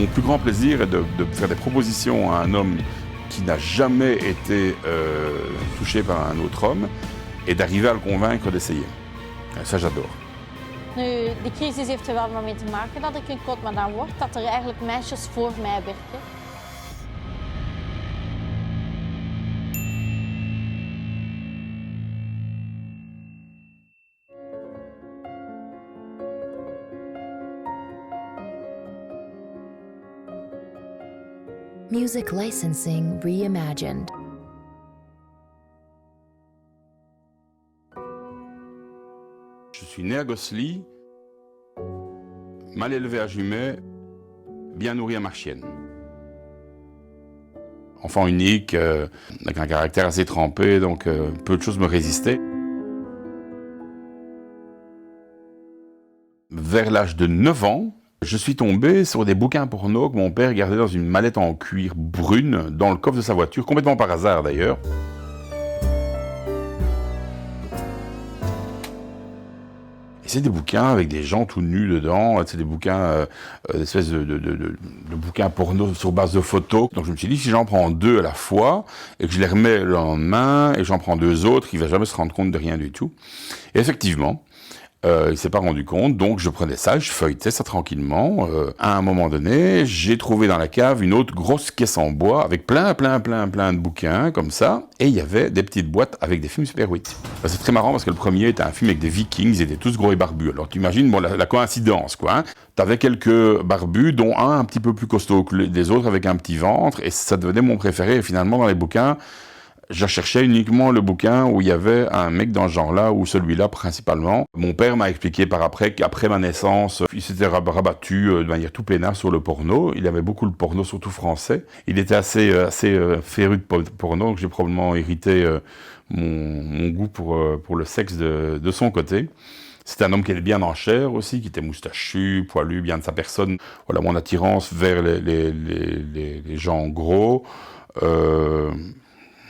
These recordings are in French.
Mon plus grand plaisir est de faire des propositions à un homme qui n'a jamais été touché par un autre homme et d'arriver à le convaincre d'essayer. Ça, j'adore. Nu, die crisis heeft er wel mee te maken dat ik een kotmadam word, dat er eigenlijk meisjes voor mij werken. Music licensing reimagined. Je suis né à Gosselies, mal élevé à Jumet, bien nourri à Marchienne. Enfant unique, avec un caractère assez trempé, donc peu de choses me résistaient. Vers l'âge de 9 ans, je suis tombé sur des bouquins porno que mon père gardait dans une mallette en cuir brune dans le coffre de sa voiture, complètement par hasard d'ailleurs. Et c'est des bouquins avec des gens tout nus dedans, c'est des bouquins, des espèces de bouquins porno sur base de photos. Donc je me suis dit, si j'en prends 2 à la fois, et que je les remets le lendemain, et que j'en prends 2 autres, il va jamais se rendre compte de rien du tout. Et effectivement, il s'est pas rendu compte, donc je prenais ça, je feuilletais ça tranquillement. À un moment donné, j'ai trouvé dans la cave une autre grosse caisse en bois avec plein de bouquins comme ça, et il y avait des petites boîtes avec des films Super 8. C'est très marrant parce que le premier était un film avec des Vikings, ils étaient tous gros et barbus. Alors tu imagines bon, la coïncidence quoi. Hein. T'avais quelques barbus, dont un petit peu plus costaud que les autres avec un petit ventre, et ça devenait mon préféré. Et finalement dans les bouquins, je cherchais uniquement le bouquin où il y avait un mec dans ce genre-là, ou celui-là principalement. Mon père m'a expliqué par après qu'après ma naissance, il s'était rabattu de manière tout peinard sur le porno. Il aimait beaucoup le porno, surtout français. Il était assez féru de porno, donc j'ai probablement hérité mon goût pour le sexe de son côté. C'était un homme qui était bien en chair aussi, qui était moustachu, poilu, bien de sa personne. Voilà mon attirance vers les gens gros.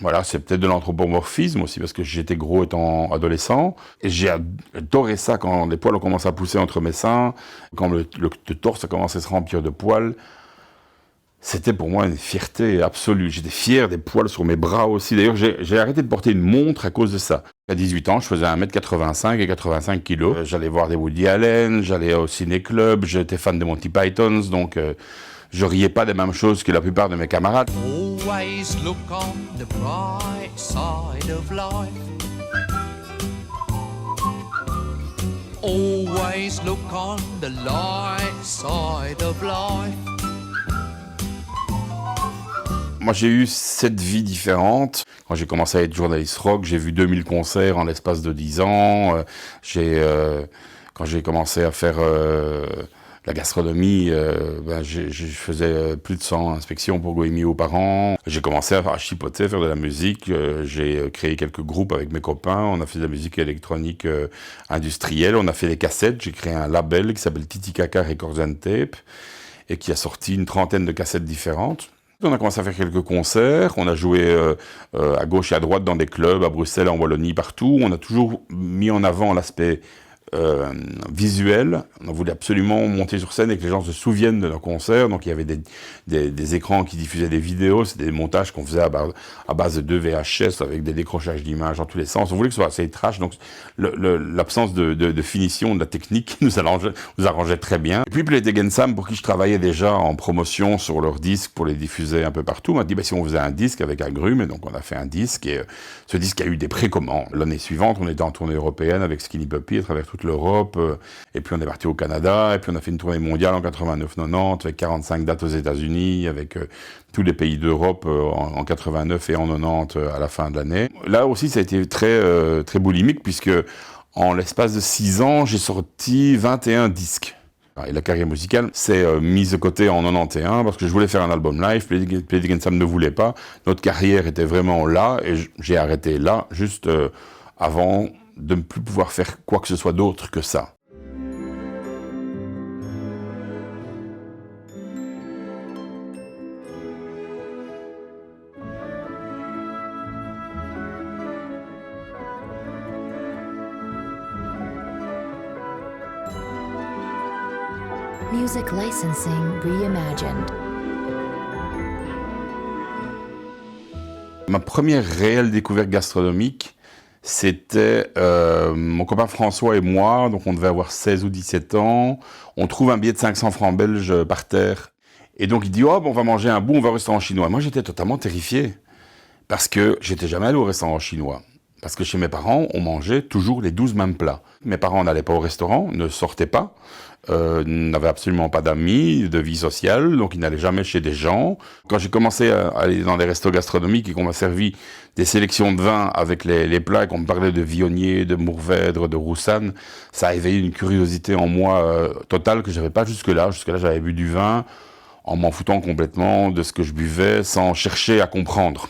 Voilà, c'est peut-être de l'anthropomorphisme aussi, parce que j'étais gros étant adolescent, et j'ai adoré ça quand les poils ont commencé à pousser entre mes seins, quand le torse a commencé à se remplir de poils. C'était pour moi une fierté absolue. J'étais fier des poils sur mes bras aussi. D'ailleurs, j'ai arrêté de porter une montre à cause de ça. À 18 ans, je faisais 1m85 et 85 kg. J'allais voir des Woody Allen, j'allais au ciné-club, j'étais fan de Monty Pythons, donc je riais pas des mêmes choses que la plupart de mes camarades. Always look on the bright side of life. Always look on the light side of life. Moi, j'ai eu 7 vies différentes. Quand j'ai commencé à être journaliste rock, j'ai vu 2000 concerts en l'espace de 10 ans. Quand j'ai commencé à faire la gastronomie, je faisais plus de 100 inspections pour Goemio par an. J'ai commencé à chipoter, faire de la musique. J'ai créé quelques groupes avec mes copains. On a fait de la musique électronique industrielle. On a fait des cassettes. J'ai créé un label qui s'appelle Titicaca Records and Tape et qui a sorti une 30aine de cassettes différentes. On a commencé à faire quelques concerts, on a joué à gauche et à droite dans des clubs, à Bruxelles, en Wallonie, partout. On a toujours mis en avant l'aspect visuel. On voulait absolument monter sur scène et que les gens se souviennent de nos concerts. Donc il y avait des écrans qui diffusaient des vidéos, c'était des montages qu'on faisait à base de 2 VHS avec des décrochages d'images dans tous les sens. On voulait que ce soit assez trash, donc l'absence de finition, de la technique nous arrangeait très bien. Et puis Play Again Sam, pour qui je travaillais déjà en promotion sur leurs disques pour les diffuser un peu partout, m'a dit si on faisait un disque avec Agrumes, et donc on a fait un disque, et ce disque a eu des précommandes. L'année suivante, on était en tournée européenne avec Skinny Puppy à travers toute l'Europe, et puis on est parti au Canada, et puis on a fait une tournée mondiale en 89-90 avec 45 dates aux États-Unis, avec tous les pays d'Europe en 89 et en 90 à la fin de l'année. Là aussi, ça a été très boulimique, puisque en l'espace de 6 ans, j'ai sorti 21 disques. Et la carrière musicale s'est mise de côté en 91 parce que je voulais faire un album live, Play Again Sam ne voulait pas. Notre carrière était vraiment là, et j'ai arrêté là, juste avant de ne plus pouvoir faire quoi que ce soit d'autre que ça. Music licensing reimagined. Ma première réelle découverte gastronomique, c'était mon copain François et moi, donc on devait avoir 16 ou 17 ans, on trouve un billet de 500 francs belges par terre, et donc il dit « Oh, bon, on va manger un bout, on va au restaurant chinois ». Moi j'étais totalement terrifié, parce que j'étais jamais allé au restaurant chinois. Parce que chez mes parents, on mangeait toujours les 12 mêmes plats. Mes parents n'allaient pas au restaurant, ne sortaient pas, n'avaient absolument pas d'amis, de vie sociale, donc ils n'allaient jamais chez des gens. Quand j'ai commencé à aller dans des restos gastronomiques et qu'on m'a servi des sélections de vins avec les plats et qu'on me parlait de Viognier, de Mourvèdre, de Roussanne, ça a éveillé une curiosité en moi totale que j'avais pas jusque-là. Jusque-là, j'avais bu du vin en m'en foutant complètement de ce que je buvais sans chercher à comprendre.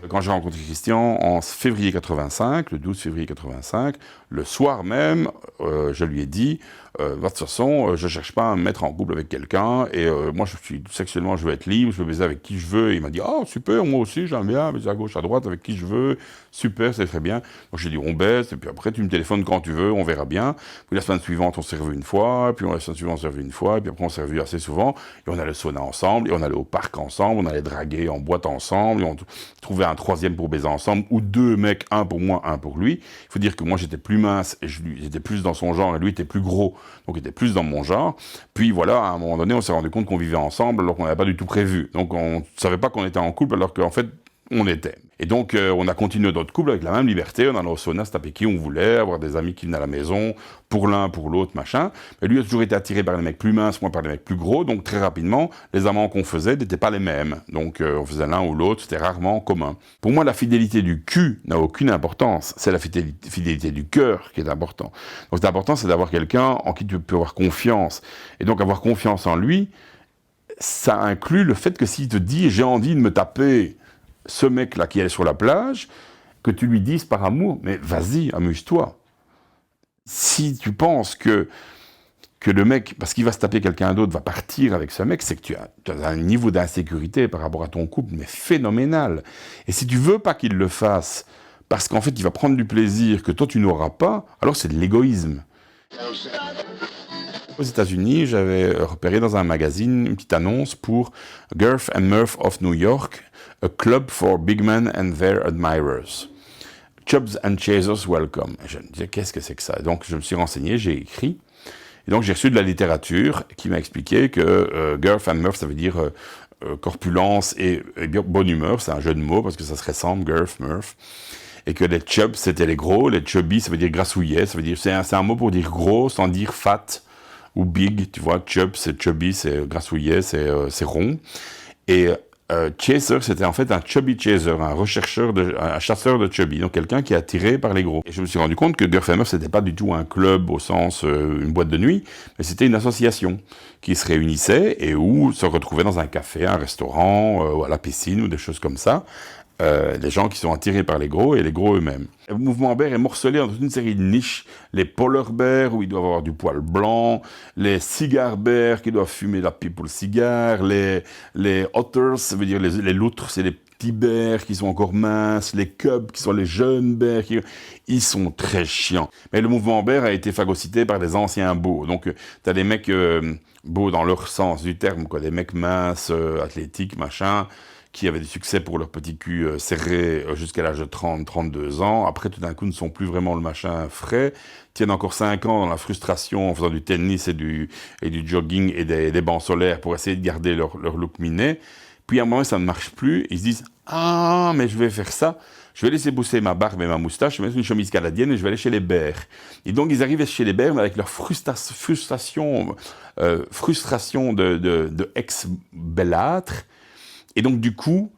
Quand j'ai rencontré Christian en février 85, le 12 février 85, le soir même, je lui ai dit de toute façon, je cherche pas à me mettre en couple avec quelqu'un et moi je suis sexuellement, je veux être libre, je veux baiser avec qui je veux. Et il m'a dit « Ah, super, moi aussi j'aime bien baiser à gauche, à droite avec qui je veux, super, c'est très bien. » Donc j'ai dit « On baise et puis après tu me téléphones quand tu veux, on verra bien. » Puis la semaine suivante on s'est revu une fois, puis la semaine suivante on s'est revu une fois, puis après on s'est revu assez souvent et on allait au sauna ensemble et on allait au parc ensemble, on allait draguer en boîte ensemble, et on trouvait un troisième pour baiser ensemble ou deux mecs, un pour moi, un pour lui. Il faut dire que moi j'étais plus mince et j'étais plus dans son genre et lui était plus gros. Donc il était plus dans mon genre. Puis voilà, à un moment donné, on s'est rendu compte qu'on vivait ensemble alors qu'on n'avait pas du tout prévu. Donc on ne savait pas qu'on était en couple alors qu'en fait, on était. Et donc on a continué notre couple avec la même liberté. On allait au sauna, se taper qui on voulait, avoir des amis qui venaient à la maison, pour l'un, pour l'autre, machin. Mais lui a toujours été attiré par les mecs plus minces, moi par les mecs plus gros. Donc très rapidement, les amants qu'on faisait n'étaient pas les mêmes. Donc on faisait l'un ou l'autre, c'était rarement commun. Pour moi, la fidélité du cul n'a aucune importance. C'est la fidélité du cœur qui est important. Donc c'est important, c'est d'avoir quelqu'un en qui tu peux avoir confiance. Et donc avoir confiance en lui, ça inclut le fait que s'il te dit « j'ai envie de me taper », ce mec-là qui est sur la plage, que tu lui dises par amour, mais vas-y, amuse-toi. Si tu penses que le mec, parce qu'il va se taper quelqu'un d'autre, va partir avec ce mec, c'est que tu as un niveau d'insécurité par rapport à ton couple, mais phénoménal. Et si tu veux pas qu'il le fasse, parce qu'en fait, il va prendre du plaisir que toi, tu n'auras pas, alors c'est de l'égoïsme. Aux États-Unis, j'avais repéré dans un magazine une petite annonce pour Girth and Murph of New York, a club for big men and their admirers. Chubs and Chasers welcome. Et je me disais, qu'est-ce que c'est que ça? Donc, je me suis renseigné, j'ai écrit. Et donc, j'ai reçu de la littérature qui m'a expliqué que Girth and Murph, ça veut dire corpulence et bonne humeur. C'est un jeu de mots parce que ça se ressemble, Girth, Murph. Et que les chubs, c'était les gros. Les chubby, ça veut dire grassouillet. Ça veut dire, c'est un mot pour dire gros sans dire fat ou big. Tu vois, chub, c'est chubby, c'est grassouillet, c'est rond. Et chaser, c'était en fait un chubby chaser, un chasseur de chubby, donc quelqu'un qui est attiré par les gros. Et je me suis rendu compte que Girth and Murph, c'était pas du tout un club au sens une boîte de nuit, mais c'était une association qui se réunissait et où se retrouvaient dans un café, un restaurant, ou à la piscine ou des choses comme ça. Les gens qui sont attirés par les gros et les gros eux-mêmes. Le mouvement bear est morcelé dans toute une série de niches. Les polar bears, où ils doivent avoir du poil blanc, les cigar bears, qui doivent fumer la pipe pour le cigare, les otters, ça veut dire les loutres, c'est les petits bears qui sont encore minces, les cubs, qui sont les jeunes bears, ils sont très chiants. Mais le mouvement bear a été phagocyté par des anciens beaux. Donc, t'as des mecs beaux dans leur sens du terme, quoi, des mecs minces, athlétiques, machin, qui avaient du succès pour leur petit cul serré jusqu'à l'âge de 30, 32 ans. Après, tout d'un coup, ne sont plus vraiment le machin frais. Tiennent encore 5 ans dans la frustration en faisant du tennis et du jogging et des bancs solaires pour essayer de garder leur look minet. Puis à un moment, ça ne marche plus. Ils se disent « Ah, mais je vais faire ça. Je vais laisser pousser ma barbe et ma moustache, je vais mettre une chemise canadienne et je vais aller chez les bears. » Et donc, ils arrivent chez les bears, mais avec leur frustration de ex-bellâtre. Et donc, du coup,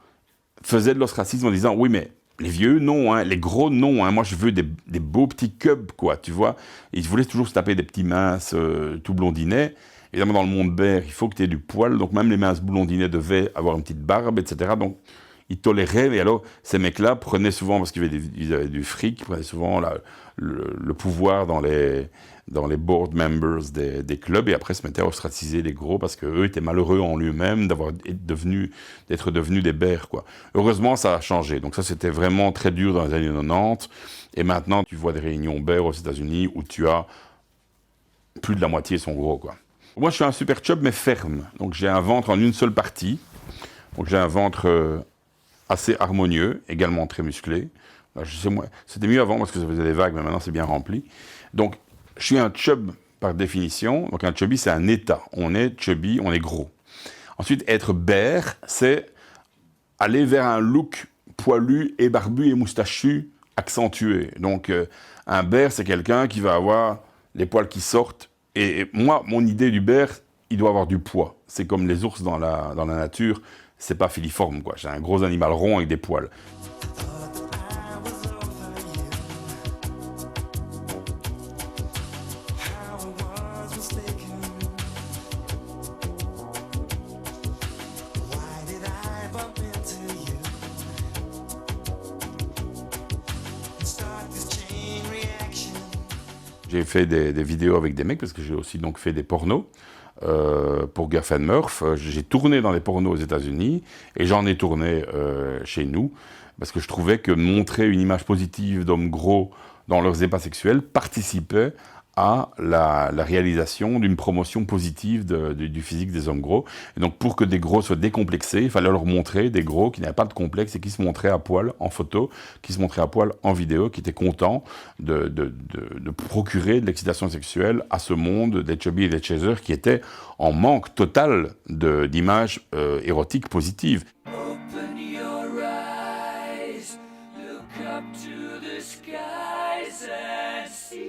faisait de l'ostracisme en disant « Oui, mais les vieux, non, hein, les gros, non, hein, moi, je veux des beaux petits cubs, quoi, tu vois. » Et ils voulaient toujours se taper des petits minces tout blondinets. Évidemment, dans le monde bear, il faut que tu aies du poil, donc même les minces blondinets devaient avoir une petite barbe, etc. Donc, ils toléraient, mais alors ces mecs-là prenaient souvent, parce qu'ils avaient du fric, ils prenaient souvent le pouvoir dans les board members des clubs, et après se mettaient à ostraciser les gros, parce qu'eux étaient malheureux en eux-mêmes d'être devenus des bears, quoi. Heureusement, ça a changé, donc ça c'était vraiment très dur dans les années 90, et maintenant tu vois des réunions bears aux États-Unis où tu as plus de la moitié sont gros, quoi. Moi, je suis un super chub, mais ferme. Donc, j'ai un ventre en une seule partie. Donc, j'ai un ventre assez harmonieux, également très musclé. C'était mieux avant parce que ça faisait des vagues, mais maintenant, c'est bien rempli. Donc, je suis un chub par définition. Donc, un chubby, c'est un état. On est chubby, on est gros. Ensuite, être bear, c'est aller vers un look poilu et barbu et moustachu accentué. Donc, un bear, c'est quelqu'un qui va avoir les poils qui sortent. Et moi, mon idée du bear, il doit avoir du poids. C'est comme les ours dans la nature, c'est pas filiforme, quoi. J'ai un gros animal rond avec des poils. J'ai fait des vidéos avec des mecs, parce que j'ai aussi donc fait des pornos pour Guff & Murph. J'ai tourné dans des pornos aux États-Unis, et j'en ai tourné chez nous, parce que je trouvais que montrer une image positive d'hommes gros dans leurs ébats sexuels participait à la réalisation d'une promotion positive du physique des hommes gros. Et donc, pour que des gros soient décomplexés, il fallait leur montrer des gros qui n'avaient pas de complexe et qui se montraient à poil en photo, qui se montraient à poil en vidéo, qui étaient contents de procurer de l'excitation sexuelle à ce monde des chubby et des chasers qui étaient en manque total d'images érotiques positives. Open your eyes, look up to the skies and see.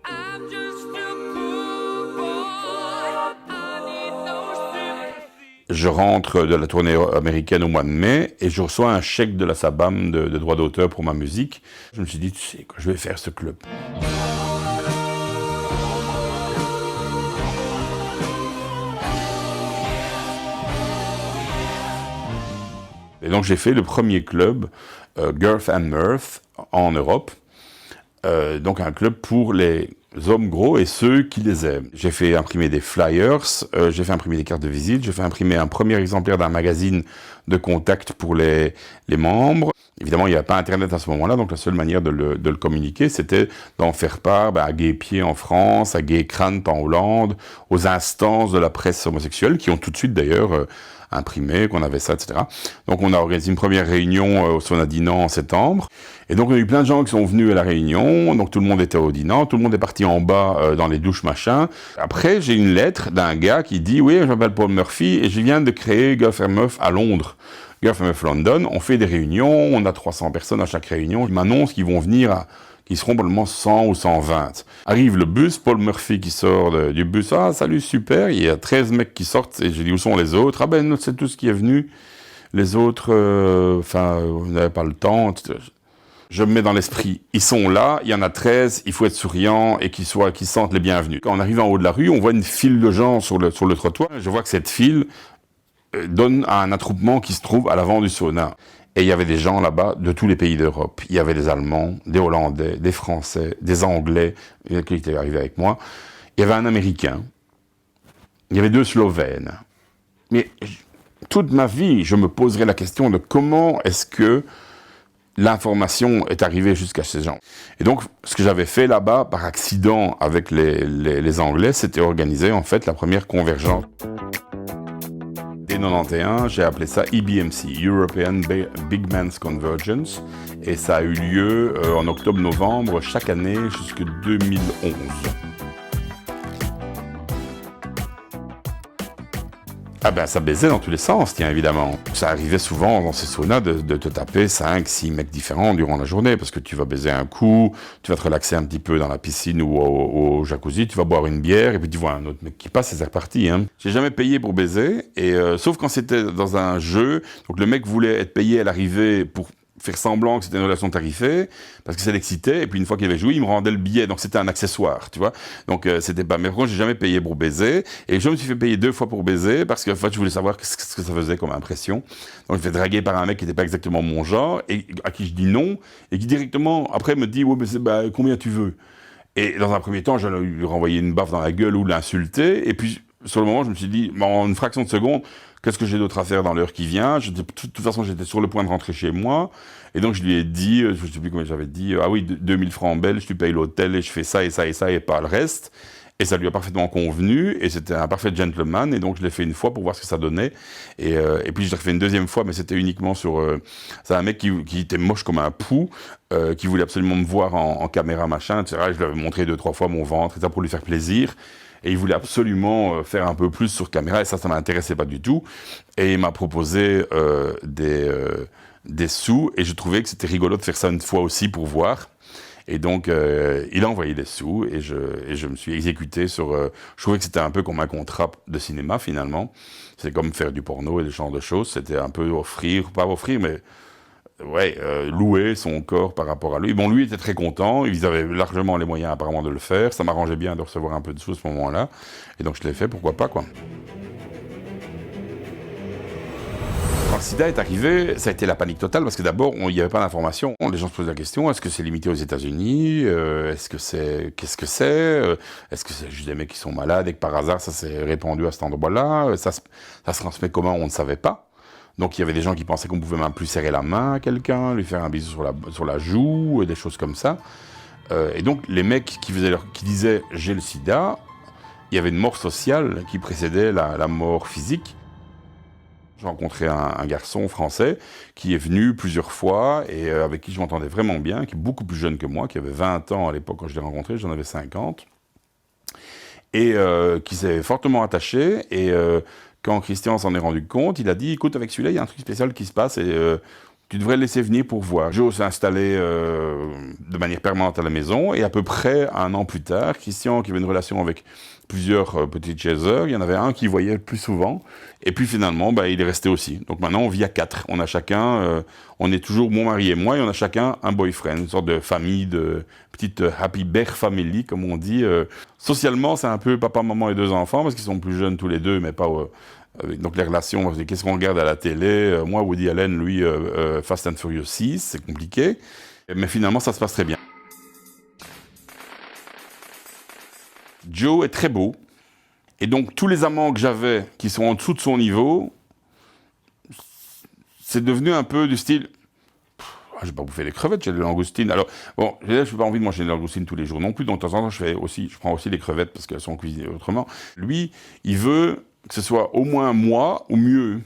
I'm just a poor boy, I need no sympathy. Je rentre de la tournée américaine au mois de mai et je reçois un chèque de la SABAM de droits d'auteur pour ma musique. Je me suis dit, tu sais quoi, je vais faire ce club. Et donc j'ai fait le premier club, Guff & Murph, en Europe. Donc un club pour les hommes gros et ceux qui les aiment. J'ai fait imprimer des flyers, j'ai fait imprimer des cartes de visite, j'ai fait imprimer un premier exemplaire d'un magazine de contact pour les membres. Évidemment, il n'y avait pas Internet à ce moment-là, donc la seule manière de le communiquer, c'était d'en faire part à Gay Pied en France, à Gay Krant en Hollande, aux instances de la presse homosexuelle, qui ont tout de suite d'ailleurs imprimé, qu'on avait ça, etc. Donc on a organisé une première réunion au Sauna Dinan en septembre. Et donc on a eu plein de gens qui sont venus à la réunion, donc tout le monde était au Dinan, tout le monde est parti en bas dans les douches machin. Après j'ai une lettre d'un gars qui dit « Oui, je m'appelle Paul Murphy et je viens de créer Guff & Murph à Londres. Guff & Murph London, on fait des réunions, on a 300 personnes à chaque réunion. Ils m'annoncent qu'ils vont venir qui seront probablement 100 ou 120. Arrive le bus, Paul Murphy qui sort du bus. « Ah, salut, super !» Il y a 13 mecs qui sortent, et j'ai dit « Où sont les autres ?»« Ah ben, c'est tout ce qui est venu. Les autres, vous n'avez pas le temps. » Je me mets dans l'esprit. Ils sont là, il y en a 13, il faut être souriant et qu'ils sentent les bienvenus. Quand on arrive en haut de la rue, on voit une file de gens sur le trottoir. Je vois que cette file donne à un attroupement qui se trouve à l'avant du sauna. Et il y avait des gens là-bas de tous les pays d'Europe. Il y avait des Allemands, des Hollandais, des Français, des Anglais, qui étaient arrivés avec moi. Il y avait un Américain. Il y avait 2 Slovènes. Mais toute ma vie, je me poserais la question de comment est-ce que l'information est arrivée jusqu'à ces gens. Et donc, ce que j'avais fait là-bas, par accident, avec les Anglais, c'était organiser, en fait, la première convergence. Dès 91, j'ai appelé ça EBMC, European Big Men's Convergence, et ça a eu lieu en octobre-novembre chaque année jusqu'en 2011. Ah ben ça baisait dans tous les sens, tiens, évidemment. Ça arrivait souvent dans ces saunas de te taper 5-6 mecs différents durant la journée, parce que tu vas baiser un coup, tu vas te relaxer un petit peu dans la piscine ou au jacuzzi, tu vas boire une bière, et puis tu vois un autre mec qui passe, et c'est reparti. Hein. J'ai jamais payé pour baiser, et sauf quand c'était dans un jeu, donc le mec voulait être payé à l'arrivée pour faire semblant que c'était une relation tarifée, parce que ça l'excitait, et puis une fois qu'il avait joué, il me rendait le billet, donc c'était un accessoire, tu vois. Donc c'était pas... Mais par contre, j'ai jamais payé pour baiser, et je me suis fait payer 2 fois pour baiser, parce que en fait, je voulais savoir ce que ça faisait comme impression. Donc je me suis fait draguer par un mec qui n'était pas exactement mon genre, et à qui je dis non, et qui directement, après, me dit, ouais, mais combien tu veux? Et dans un premier temps, j'allais lui renvoyer une baffe dans la gueule ou l'insulter, et puis sur le moment, je me suis dit, en une fraction de seconde, qu'est-ce que j'ai d'autre à faire dans l'heure qui vient? De toute façon, j'étais sur le point de rentrer chez moi. Et donc, je lui ai dit, je ne sais plus combien j'avais dit, ah oui, 2000 francs belges, tu payes l'hôtel et je fais ça et ça et ça et pas le reste. Et ça lui a parfaitement convenu. Et c'était un parfait gentleman. Et donc, je l'ai fait une fois pour voir ce que ça donnait. Et puis, je l'ai refait une deuxième fois, mais c'était uniquement sur... c'est un mec qui était moche comme un pou, qui voulait absolument me voir en caméra, machin, etc. Et je lui avais montré 2-3 fois mon ventre, etc., pour lui faire plaisir. Et il voulait absolument faire un peu plus sur caméra, et ça m'intéressait pas du tout. Et il m'a proposé des sous, et je trouvais que c'était rigolo de faire ça une fois aussi pour voir. Et donc, il a envoyé des sous, et je me suis exécuté sur... je trouvais que c'était un peu comme un contrat de cinéma, finalement. C'est comme faire du porno et ce genre de choses. C'était un peu pas offrir, mais... Ouais, louer son corps par rapport à lui. Bon, lui était très content, ils avaient largement les moyens apparemment de le faire, ça m'arrangeait bien de recevoir un peu de sous à ce moment-là, et donc je l'ai fait, pourquoi pas, quoi. Quand le sida est arrivé, ça a été la panique totale, parce que d'abord, il n'y avait pas d'information. Les gens se posaient la question, est-ce que c'est limité aux États-Unis? Qu'est-ce que c'est? Est-ce que c'est juste des mecs qui sont malades et que par hasard, ça s'est répandu à cet endroit-là? Ça se transmet comment? On ne savait pas. Donc il y avait des gens qui pensaient qu'on pouvait même plus serrer la main à quelqu'un, lui faire un bisou sur la joue, des choses comme ça. Et donc les mecs qui disaient « j'ai le sida », il y avait une mort sociale qui précédait la mort physique. J'ai rencontré un garçon français qui est venu plusieurs fois et avec qui je m'entendais vraiment bien, qui est beaucoup plus jeune que moi, qui avait 20 ans à l'époque quand je l'ai rencontré, j'en avais 50, et qui s'est fortement attaché, et quand Christian s'en est rendu compte, il a dit « Écoute, avec celui-là, il y a un truc spécial qui se passe et tu devrais le laisser venir pour voir. » Joe s'est installé de manière permanente à la maison et à peu près un an plus tard, Christian, qui avait une relation avec plusieurs petits chasseurs, il y en avait un qui voyait le plus souvent. Et puis finalement, il est resté aussi. Donc maintenant, on vit à 4. On a chacun, on est toujours mon mari et moi, et on a chacun un boyfriend, une sorte de famille, de petite happy bear family, comme on dit. Socialement, c'est un peu papa, maman et 2 enfants, parce qu'ils sont plus jeunes tous les deux, mais pas... donc les relations, qu'est-ce qu'on regarde à la télé? Moi, Woody Allen, lui, Fast and Furious 6, c'est compliqué. Mais finalement, ça se passe très bien. Joe est très beau. Et donc, tous les amants que j'avais qui sont en dessous de son niveau, c'est devenu un peu du style... Je vais pas bouffer les crevettes, j'ai des langoustines. Alors, bon, je n'ai pas envie de manger des langoustines tous les jours non plus. Donc, de temps en temps, je prends aussi les crevettes parce qu'elles sont cuisinées autrement. Lui, il veut que ce soit au moins moi ou mieux.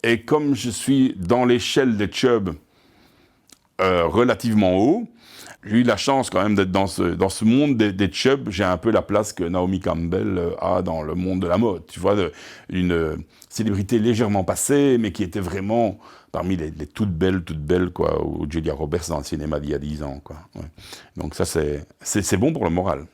Et comme je suis dans l'échelle des chubs relativement haut, j'ai eu la chance quand même d'être dans ce monde des chubs. J'ai un peu la place que Naomi Campbell a dans le monde de la mode. Tu vois, une célébrité légèrement passée, mais qui était vraiment parmi les toutes belles, quoi, ou Julia Roberts dans le cinéma d'il y a 10 ans, quoi. Ouais. Donc ça, c'est bon pour le moral.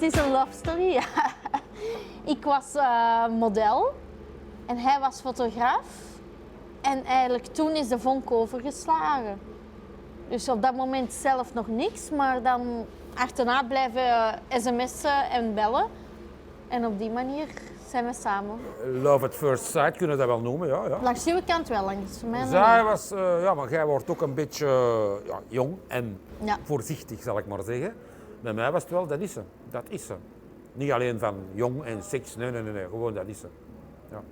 Het is een love story. Ik was model en hij was fotograaf. En eigenlijk toen is de vonk overgeslagen. Dus op dat moment zelf nog niks, maar dan achterna blijven sms'en en bellen. En op die manier zijn we samen. Love at first sight kunnen we dat wel noemen, ja. Ja. Langs jouw kant wel, langs mijn Zij was, ja, maar jij wordt ook een beetje jong en Ja. voorzichtig, zal ik maar zeggen. Bij mij was het wel, dat is ze. Dat is ze. Niet alleen van jong en seks, nee, gewoon dat is ze. Ja.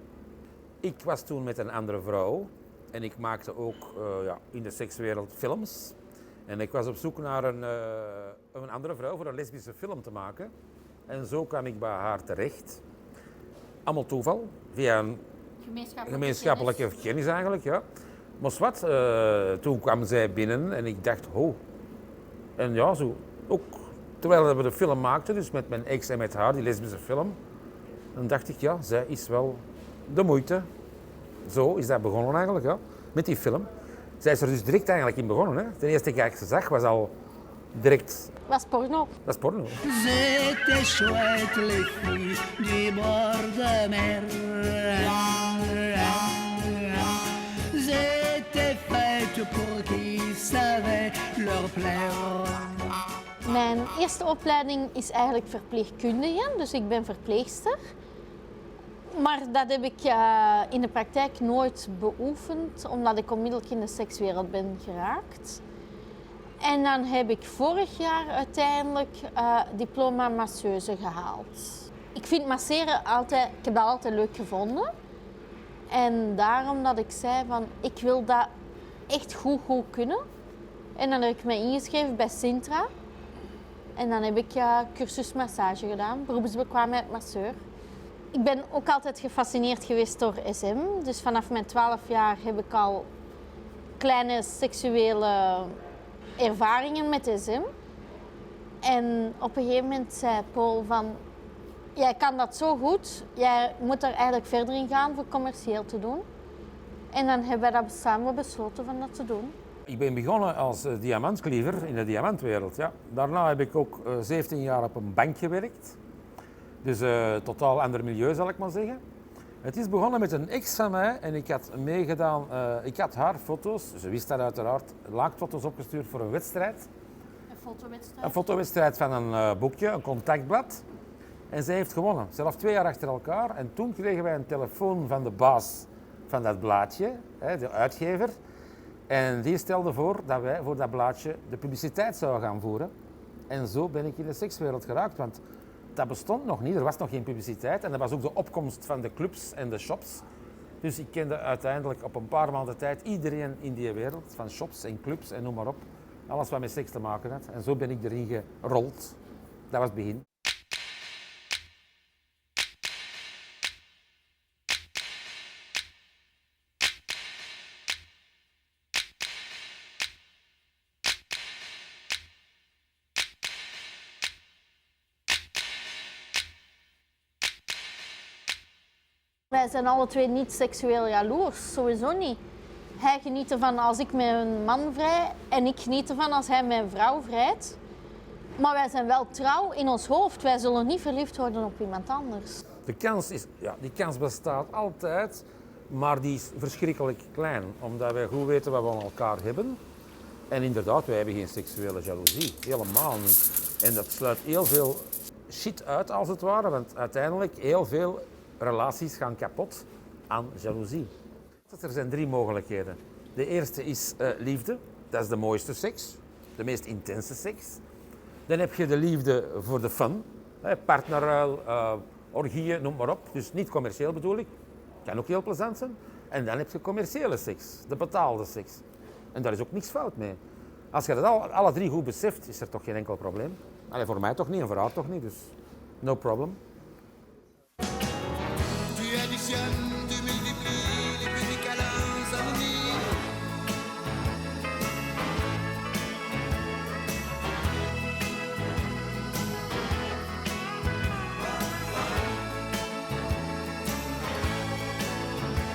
Ik was toen met een andere vrouw en ik maakte ook in de sekswereld films. En ik was op zoek naar een andere vrouw voor een lesbische film te maken. En zo kwam ik bij haar terecht. Allemaal toeval, via een gemeenschappelijke kennis eigenlijk, ja. Maar wat, toen kwam zij binnen en ik dacht, oh. En ja, zo, ook terwijl we de film maakten, dus met mijn ex en met haar, die lesbische film, dan dacht ik, ja, zij is wel de moeite. Zo is dat begonnen eigenlijk, ja, met die film. Zij is er dus direct eigenlijk in begonnen. Hè. De eerste keer dat ik ze zag was al direct... Was porno. Dat is porno. C'était chouette les filles du bord de mer. C'était faites pour qui savait leur plaire. Mijn eerste opleiding is eigenlijk verpleegkundige, dus ik ben verpleegster. Maar dat heb ik in de praktijk nooit beoefend, omdat ik onmiddellijk in de sekswereld ben geraakt. En dan heb ik vorig jaar uiteindelijk diploma masseuse gehaald. Ik vind masseren altijd, ik heb dat altijd leuk gevonden. En daarom dat ik zei van, ik wil dat echt goed kunnen. En dan heb ik me ingeschreven bij Sintra. En dan heb ik cursus massage gedaan, beroepsbekwaamheid masseur. Ik ben ook altijd gefascineerd geweest door SM. Dus vanaf mijn 12 jaar heb ik al kleine seksuele ervaringen met SM. En op een gegeven moment zei Paul van, jij kan dat zo goed, jij moet er eigenlijk verder in gaan voor commercieel te doen. En dan hebben wij dat samen besloten van dat te doen. Ik ben begonnen als diamantkliever in de diamantwereld. Ja. Daarna heb ik ook 17 jaar op een bank gewerkt. Dus totaal ander milieu zal ik maar zeggen. Het is begonnen met een ex van mij en ik had meegedaan, ik had haar foto's, ze wist dat uiteraard, laakfoto's opgestuurd voor een wedstrijd. Een fotowedstrijd? Een fotowedstrijd van een boekje, een contactblad. En zij heeft gewonnen, zelfs 2 jaar achter elkaar. En toen kregen wij een telefoon van de baas van dat blaadje, de uitgever. En die stelde voor dat wij voor dat blaadje de publiciteit zouden gaan voeren. En zo ben ik in de sekswereld geraakt, want dat bestond nog niet, er was nog geen publiciteit. En dat was ook de opkomst van de clubs en de shops. Dus ik kende uiteindelijk op een paar maanden tijd iedereen in die wereld, van shops en clubs en noem maar op. Alles wat met seks te maken had. En zo ben ik erin gerold. Dat was het begin. Wij zijn alle twee niet seksueel jaloers, sowieso niet. Hij geniet ervan als ik met een man vrij en ik geniet ervan als hij met een vrouw vrijt. Maar wij zijn wel trouw in ons hoofd. Wij zullen niet verliefd worden op iemand anders. Die kans bestaat altijd, maar die is verschrikkelijk klein. Omdat wij goed weten wat we aan elkaar hebben. En inderdaad, wij hebben geen seksuele jaloezie. Helemaal niet. En dat sluit heel veel shit uit, als het ware. Want uiteindelijk, heel veel relaties gaan kapot aan jaloezie. Er zijn 3 mogelijkheden. De eerste is liefde. Dat is de mooiste seks. De meest intense seks. Dan heb je de liefde voor de fun. Partnerruil, orgieën, noem maar op. Dus niet commercieel bedoel ik. Kan ook heel plezant zijn. En dan heb je commerciële seks. De betaalde seks. En daar is ook niks fout mee. Als je dat alle 3 goed beseft, is er toch geen enkel probleem. Allee, voor mij toch niet en voor haar toch niet. Dus no problem. Tu additionnes, tu multiplies les petits câlins anonymes.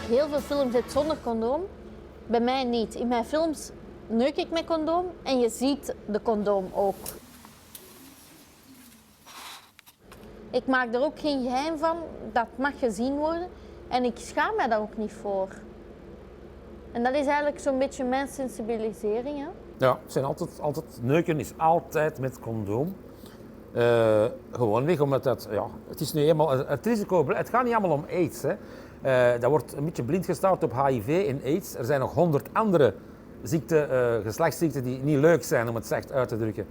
Heel veel films zitten zonder condoom. Bij mij niet. In mijn films neuk ik met condoom en je ziet de condoom ook. Ik maak er ook geen geheim van, dat mag gezien worden. En ik schaam mij daar ook niet voor. En dat is eigenlijk zo'n beetje mijn sensibilisering. Hè? Ja, neuken is altijd met condoom. Gewoonweg omdat dat, ja, het is nu eenmaal het risico. Het gaat niet allemaal om AIDS. Hè. Dat wordt een beetje blind gestaard op HIV en AIDS. Er zijn nog 100 andere ziekten, geslachtsziekten die niet leuk zijn om het zacht uit te drukken.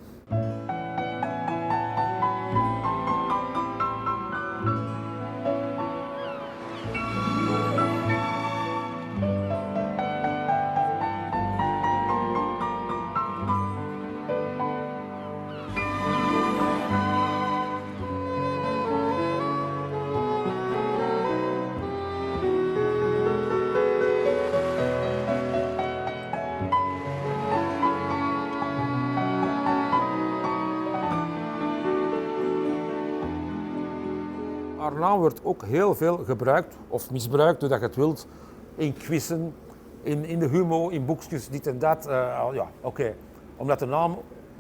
daarna wordt ook heel veel gebruikt of misbruikt, doordat je het wilt, in quizzen, in de humo, in boekjes, dit en dat. Ja, oké. Omdat de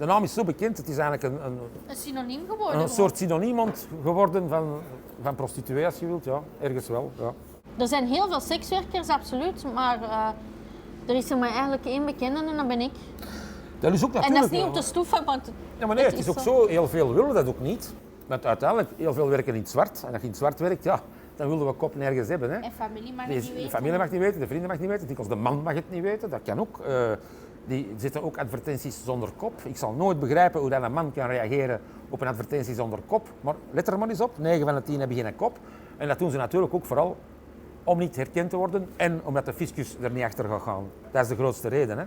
naam is zo bekend, het is eigenlijk Een synoniem geworden. een soort synoniem geworden van prostituee, als je wilt. Ja, ergens wel. Ja. Er zijn heel veel sekswerkers, absoluut, maar er is er maar eigenlijk één bekende en dat ben ik. Dat is ook En natuurlijk... dat is niet om te stoeven, want Ja, maar nee, het is ook zo. Heel veel willen dat ook niet. Want uiteindelijk, heel veel werken in het zwart. En als je in het zwart werkt, ja, dan willen we kop nergens hebben. Hè. en familie mag het De niet weten. familie mag het niet weten, de vrienden mag het niet weten, dikwijls de man mag het niet weten, dat kan ook. Die zitten ook advertenties zonder kop. Ik zal nooit begrijpen hoe dat een man kan reageren op een advertentie zonder kop. Maar let er maar eens op, 9 van de 10 hebben geen kop. En dat doen ze natuurlijk ook vooral om niet herkend te worden en omdat de fiscus er niet achter gaat gaan. Dat is de grootste reden. Hè.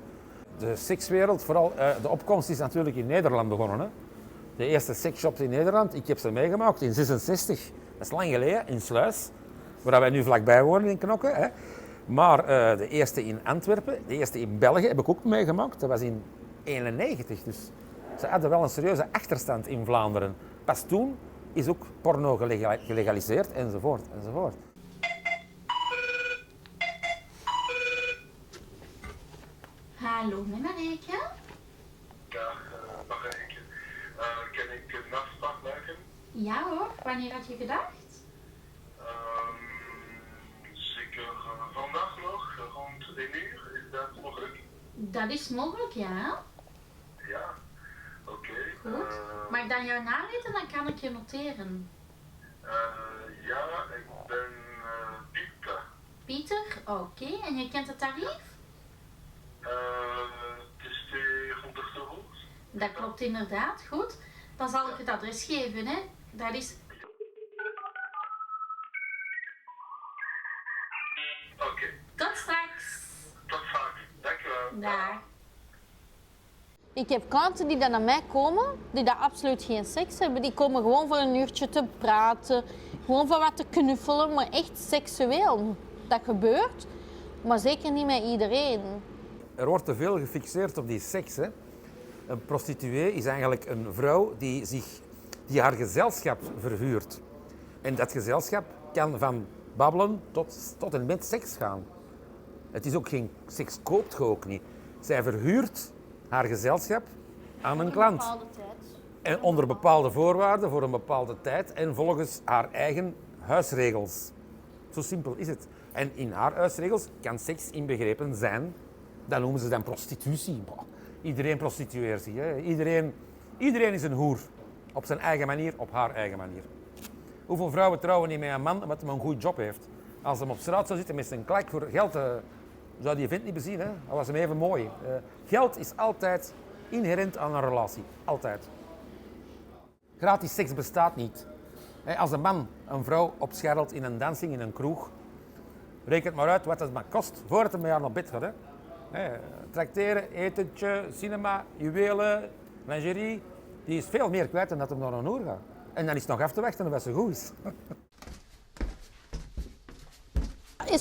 De sekswereld, vooral de opkomst is natuurlijk in Nederland begonnen. Hè. De eerste seksshops in Nederland, ik heb ze meegemaakt in 1966. Dat is lang geleden, in Sluis, waar wij nu vlakbij wonen in Knokke. Hè. Maar de eerste in Antwerpen, de eerste in België heb ik ook meegemaakt. Dat was in 1991. Dus ze hadden wel een serieuze achterstand in Vlaanderen. Pas toen is ook porno gelegaliseerd, enzovoort, enzovoort. Hallo, met Marijke. Dag, Marijke. Kan ik een afspraak maken? Ja hoor, wanneer had je gedacht? Zeker vandaag nog, rond 1 uur. Is dat mogelijk? Dat is mogelijk, ja. Ja, oké. Goed. Mag ik dan jouw naam weten, dan kan ik je noteren. Ja, ik ben Pieter. Pieter, oké. En je kent het tarief? Het is 200 euro. Dat klopt inderdaad, goed. Dan zal ik het adres geven, hè. Dat is... Oké, Tot straks. tot straks. Dankjewel. Daar. Ik heb klanten die dan naar mij komen, die daar absoluut geen seks hebben. Die komen gewoon voor een uurtje te praten, gewoon voor wat te knuffelen, maar echt seksueel. Dat gebeurt, maar zeker niet met iedereen. Er wordt te veel gefixeerd op die seks. Hè. Een prostituee is eigenlijk een vrouw die haar gezelschap verhuurt. En dat gezelschap kan van babbelen tot en met seks gaan. Het is ook geen seks, koopt je ook niet. Zij verhuurt haar gezelschap aan een klant. Bepaalde tijd. En onder bepaalde voorwaarden voor een bepaalde tijd en volgens haar eigen huisregels. Zo simpel is het. En in haar huisregels kan seks inbegrepen zijn. Dat noemen ze dan prostitutie. Boah, iedereen prostitueert zich. Hè. Iedereen is een hoer. Op zijn eigen manier, op haar eigen manier. Hoeveel vrouwen trouwen niet met een man omdat hij een goede job heeft? Als hij op straat zou zitten met zijn klak voor geld, zou die vent niet bezien. Hè? Dan was hem even mooi. Geld is altijd inherent aan een relatie. Altijd. Gratis seks bestaat niet. Als een man een vrouw opscharrelt in een dansing, in een kroeg, reken het maar uit wat het maar kost voordat hij met haar naar bed gaat. Hè. Trakteren, etentje, cinema, juwelen, lingerie. Die is veel meer kwijt dan dat hij naar een hoer gaat. En dan is het nog af te wachten of ze goed is.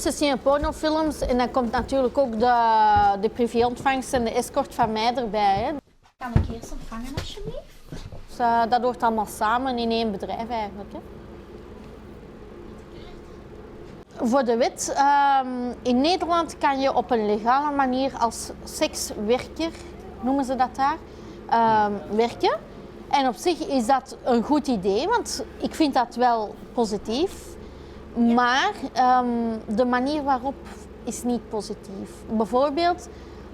Ze zien pornofilms en dan komt natuurlijk ook de privéontvangst en de escort van mij erbij. Hè. Kan ik eerst ontvangen alsjeblieft? Dus, dat hoort allemaal samen in één bedrijf eigenlijk. Hè. Voor de wet, in Nederland kan je op een legale manier als sekswerker, noemen ze dat daar, werken. En op zich is dat een goed idee, want ik vind dat wel positief. Maar de manier waarop is niet positief. Bijvoorbeeld,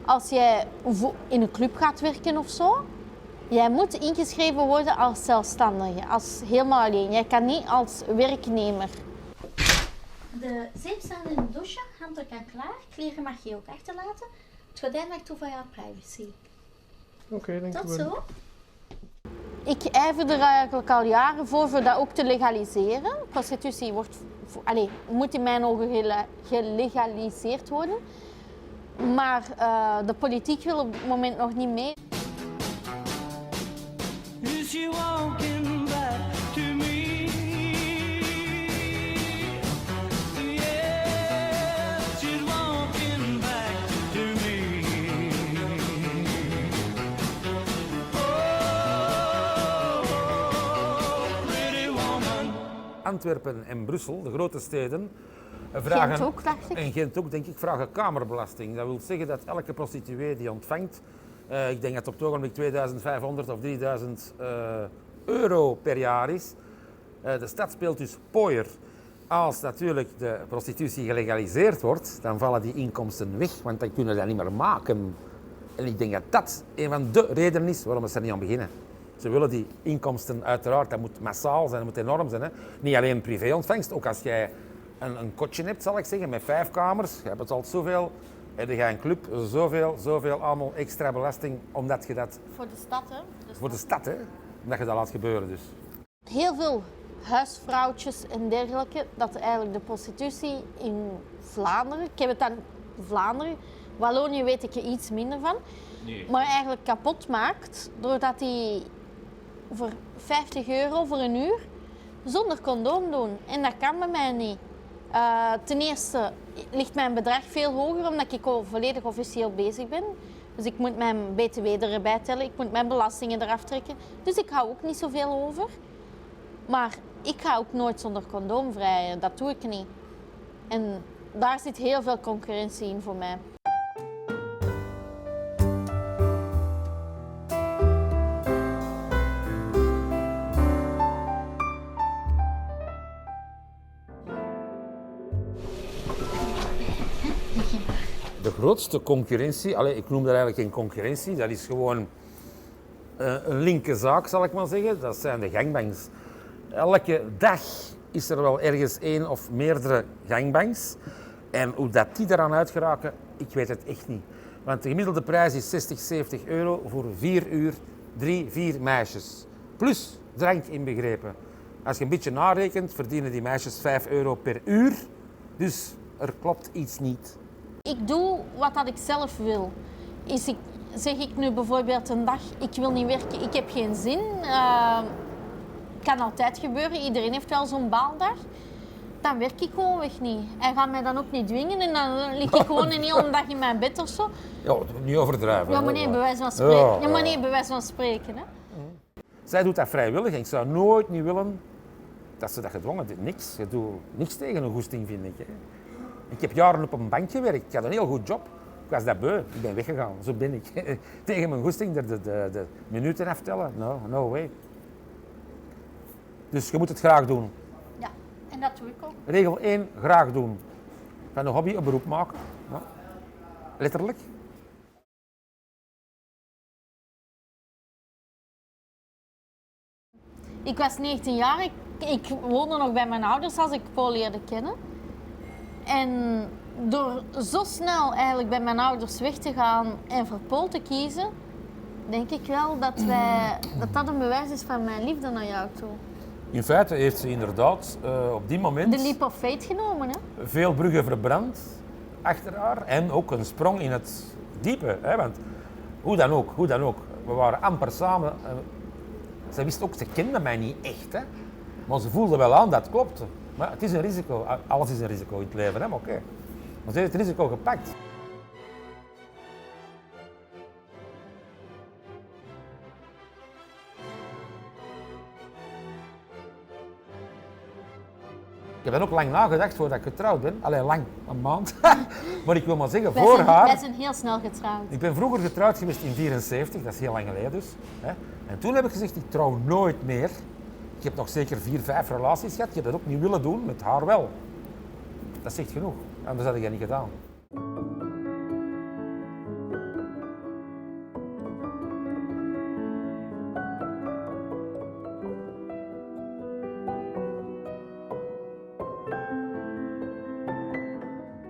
als jij in een club gaat werken of zo, jij moet ingeschreven worden als zelfstandige, als helemaal alleen. Jij kan niet als werknemer. De zeep staat in de douche, handdoek aan klaar, kleren mag je ook achterlaten. Het gordijn maakt toe van jouw privacy. Oké, dankjewel. Tot zo. Ik ijver er eigenlijk al jaren voor dat ook te legaliseren. Prostitutie moet in mijn ogen gelegaliseerd worden. Maar de politiek wil op dit moment nog niet mee. Is she walking back to me? Yeah, she's walking back to me. Oh, pretty woman. Antwerpen en Brussel, de grote steden, Gent ook, dacht ik. En Gent ook, denk ik, vragen kamerbelasting. Dat wil zeggen dat elke prostituee die ontvangt, ik denk dat het op het ogenblik 2500 of 3000 euro per jaar is. De stad speelt dus pooier. Als natuurlijk de prostitutie gelegaliseerd wordt, dan vallen die inkomsten weg, want dan kunnen ze dat niet meer maken. En ik denk dat dat een van de redenen is waarom ze er niet aan beginnen. Ze willen die inkomsten uiteraard, dat moet massaal zijn, dat moet enorm zijn. Hè. Niet alleen privéontvangst, ook als jij een kotje hebt, zal ik zeggen, met 5 kamers, je betaalt zoveel, heb je een club, zoveel allemaal extra belasting, omdat je dat... Voor de stad, hè? Voor de stad, hè, omdat je dat laat gebeuren dus. Heel veel huisvrouwtjes en dergelijke, dat eigenlijk de prostitutie in Vlaanderen, ik heb het aan Vlaanderen, Wallonië weet ik er iets minder van, maar eigenlijk kapot maakt doordat die voor 50 euro voor een uur zonder condoom doen. En dat kan bij mij niet. Ten eerste ligt mijn bedrag veel hoger omdat ik al volledig officieel bezig ben. Dus ik moet mijn btw erbij tellen, ik moet mijn belastingen eraf trekken. Dus ik hou ook niet zoveel over. Maar ik ga ook nooit zonder condoom vrijen, dat doe ik niet. En daar zit heel veel concurrentie in voor mij. De grootste concurrentie, ik noem dat eigenlijk geen concurrentie, dat is gewoon een linker zaak, zal ik maar zeggen. Dat zijn de gangbangs. Elke dag is er wel ergens 1 of meerdere gangbangs. En hoe dat die eraan uitgeraken, ik weet het echt niet. Want de gemiddelde prijs is 60, 70 euro voor 4 uur, 3, 4 meisjes. Plus drank inbegrepen. Als je een beetje narekent, verdienen die meisjes 5 euro per uur. Dus er klopt iets niet. Ik doe wat dat ik zelf wil. Zeg ik nu bijvoorbeeld een dag, ik wil niet werken, ik heb geen zin. Kan altijd gebeuren, iedereen heeft wel zo'n baaldag. Dan werk ik gewoonweg niet. Hij gaat mij dan ook niet dwingen en dan lig ik gewoon een hele dag in mijn bed of zo. Ja, niet overdrijven. Ja, maar nee, bij wijze van spreken. Ja, maar nee, bij wijze van spreken. Hè. Zij doet dat vrijwillig en ik zou nooit niet willen dat ze dat gedwongen doet. Niks. Je doet niks tegen een goesting, vind ik. Hè. Ik heb jaren op een bank gewerkt. Ik had een heel goed job. Ik was dat beu. Ik ben weggegaan. Zo ben ik. Tegen mijn goesting de minuten aftellen. No way. Dus je moet het graag doen. Ja, en dat doe ik ook. Regel 1, graag doen. Van een hobby een beroep maken. Ja. Letterlijk. Ik was 19 jaar. Ik woonde nog bij mijn ouders als ik Paul leerde kennen. En door zo snel eigenlijk bij mijn ouders weg te gaan en voor Paul te kiezen, denk ik wel dat een bewijs is van mijn liefde naar jou toe. In feite heeft ze inderdaad op die moment De leap of faith genomen, hè? veel bruggen verbrand achter haar en ook een sprong in het diepe. Hè? Want hoe dan ook, we waren amper samen. Ze wist ook, ze kende mij niet echt, hè? Maar ze voelde wel aan dat het klopte. Maar het is een risico, alles is een risico in het leven, hè? Maar oké. Maar ze heeft het risico gepakt. Ik heb dan ook lang nagedacht voordat ik getrouwd ben. Alleen lang, een maand. Maar ik wil maar zeggen, Wij zijn heel snel getrouwd. Ik ben vroeger getrouwd geweest in 1974, dat is heel lang geleden dus. Hè. En toen heb ik gezegd, ik trouw nooit meer. Ik heb nog zeker 4, 5 relaties gehad. Ik heb dat ook niet willen doen, met haar wel. Dat zegt genoeg, anders had ik dat niet gedaan.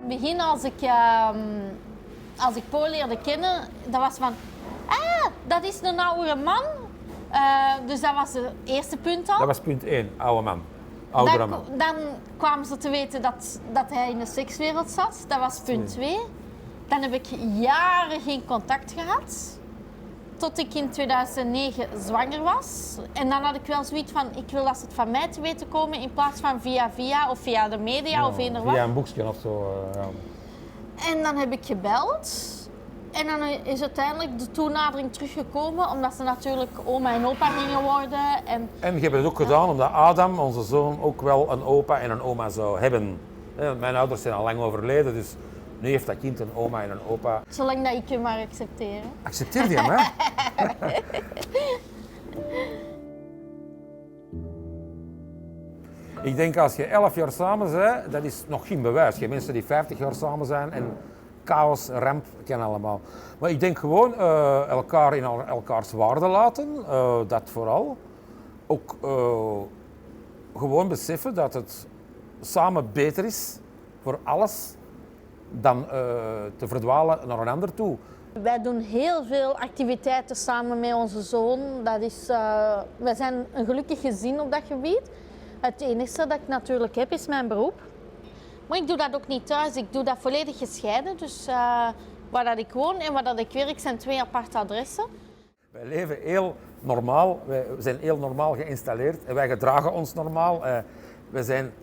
In het begin, als ik Paul leerde kennen, dat was van, dat is een oude man. Dus dat was het eerste punt al. Dat was punt 1, oude man. Oudere man. Dan kwamen ze te weten dat hij in de sekswereld zat. Dat was punt 2. Dan heb ik jaren geen contact gehad. Tot ik in 2009 zwanger was. En dan had ik wel zoiets van, ik wil dat ze het van mij te weten komen in plaats van via of via de media of eender wat. Via een boekje of zo. Ja. En dan heb ik gebeld. En dan is uiteindelijk de toenadering teruggekomen, omdat ze natuurlijk oma en opa gingen worden. En En je hebt het ook gedaan omdat Adam, onze zoon, ook wel een opa en een oma zou hebben. Mijn ouders zijn al lang overleden, dus nu heeft dat kind een oma en een opa. zolang dat ik je maar accepteer. Accepteer die hem, hè? Ik denk als je 11 jaar samen bent, dat is nog geen bewijs. Je hebt mensen die 50 jaar samen zijn en chaos, ramp, kan allemaal. Maar ik denk gewoon elkaar in elkaars waarde laten, dat vooral. Ook gewoon beseffen dat het samen beter is voor alles dan te verdwalen naar een ander toe. Wij doen heel veel activiteiten samen met onze zoon. Wij zijn een gelukkig gezin op dat gebied. Het enige dat ik natuurlijk heb is mijn beroep. Maar ik doe dat ook niet thuis, ik doe dat volledig gescheiden. Dus waar dat ik woon en waar dat ik werk zijn 2 aparte adressen. Wij leven heel normaal, wij zijn heel normaal geïnstalleerd en wij gedragen ons normaal. Wij zijn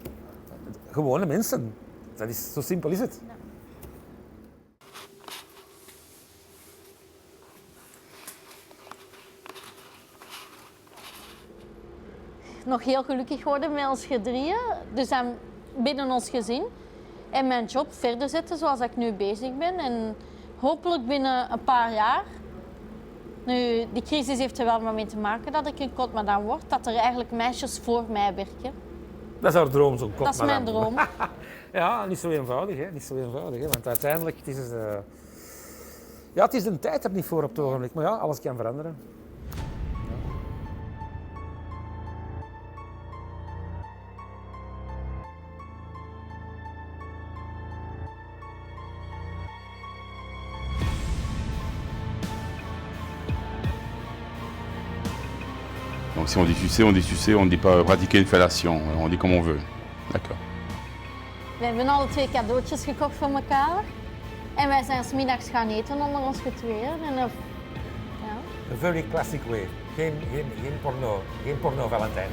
gewone mensen. Dat is, zo simpel is het. Ja. Nog heel gelukkig worden met ons gedrieën, dus dan binnen ons gezin. En mijn job verder zetten zoals ik nu bezig ben. En hopelijk binnen een paar jaar. Nu, die crisis heeft er wel mee te maken dat ik een kotmadam word. Dat er eigenlijk meisjes voor mij werken. Dat is haar droom, zo'n kop. Dat is mijn droom. Ja, niet zo eenvoudig, hè? Niet zo eenvoudig, hè? Want uiteindelijk het is het. Ja, het is een tijd er niet voor op het ogenblik, maar ja, alles kan veranderen. Donc si on dit sucer, on dit sucer, on ne dit pas pratiquer une fellation, on dit comme on veut. D'accord. We hebben alle 2 cadeautjes gekocht voor elkaar. En wij zijn 's middags gaan eten onder ons getweeën. En, ja. A very classic way. Geen porno, geen porno Valentijn.